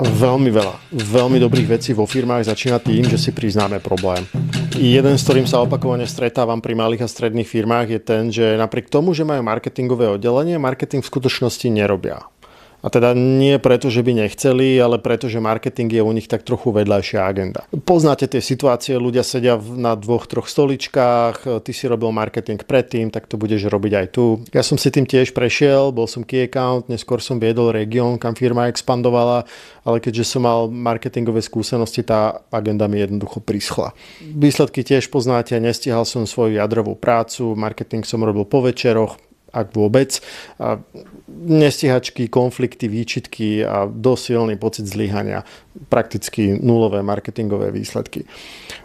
Veľmi veľa. Veľmi dobrých vecí vo firmách začína tým, že si priznáme problém. Jeden, s ktorým sa opakovane stretávam pri malých a stredných firmách, je ten, že napriek tomu, že majú marketingové oddelenie, marketing v skutočnosti nerobia. A teda nie preto, že by nechceli, ale preto, že marketing je u nich tak trochu vedľajšia agenda. Poznáte tie situácie, ľudia sedia na 2-3 stoličkách, ty si robil marketing predtým, tak to budeš robiť aj tu. Ja som si tým tiež prešiel, bol som key account, neskôr som viedol región, kam firma expandovala, ale keďže som mal marketingové skúsenosti, tá agenda mi jednoducho prischla. Výsledky tiež poznáte, nestihal som svoju jadrovú prácu, marketing som robil po večeroch, ak vôbec. Nestihačky, konflikty, výčitky a dosť silný pocit zlyhania. Prakticky nulové marketingové výsledky.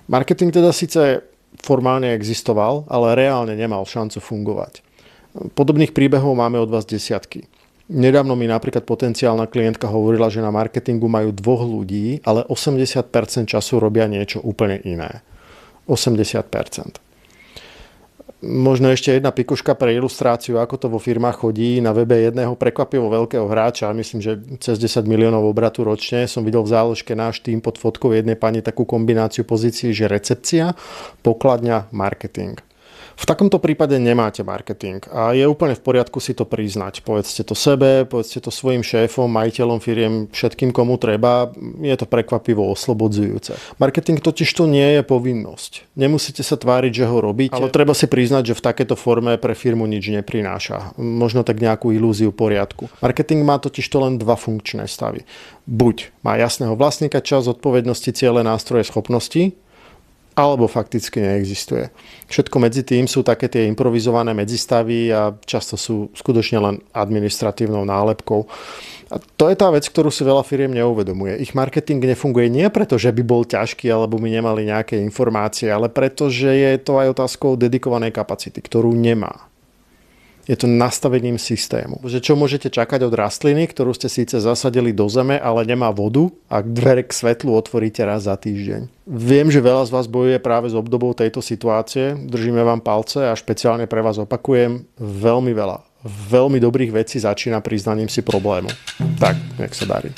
Marketing teda síce formálne existoval, ale reálne nemal šancu fungovať. Podobných príbehov máme od vás desiatky. Nedávno mi napríklad potenciálna klientka hovorila, že na marketingu majú 2 ľudí, ale 80% času robia niečo úplne iné. 80%. Možno ešte jedna pikuška pre ilustráciu, ako to vo firmách chodí. Na webe jedného prekvapivo veľkého hráča, myslím, že cez 10 miliónov obratu ročne, som videl v záložke náš tým pod fotkou jednej pani takú kombináciu pozícií, že recepcia, pokladňa, marketing. V takomto prípade nemáte marketing a je úplne v poriadku si to priznať. Povedzte to sebe, povedzte to svojim šéfom, majiteľom firiem, všetkým, komu treba. Je to prekvapivo oslobodzujúce. Marketing totiž to nie je povinnosť. Nemusíte sa tváriť, že ho robíte, ale treba si priznať, že v takéto forme pre firmu nič neprináša. Možno tak nejakú ilúziu poriadku. Marketing má totiž to len 2 funkčné stavy. Buď má jasného vlastníka, čas, zodpovednosti, ciele, nástroje, schopnosti, alebo fakticky neexistuje. Všetko medzi tým sú také tie improvizované medzistavy a často sú skutočne len administratívnou nálepkou. A to je tá vec, ktorú si veľa firiem neuvedomuje. Ich marketing nefunguje nie preto, že by bol ťažký alebo by nemali nejaké informácie, ale preto, že je to aj otázkou dedikovanej kapacity, ktorú nemá. Je to nastavením systému. Že čo môžete čakať od rastliny, ktorú ste síce zasadili do zeme, ale nemá vodu, ak dvere k svetlu otvoríte raz za týždeň. Viem, že veľa z vás bojuje práve s obdobou tejto situácie. Držíme vám palce a špeciálne pre vás opakujem veľmi veľa. Veľmi dobrých vecí začína priznaním si problému. Tak, nech sa darí.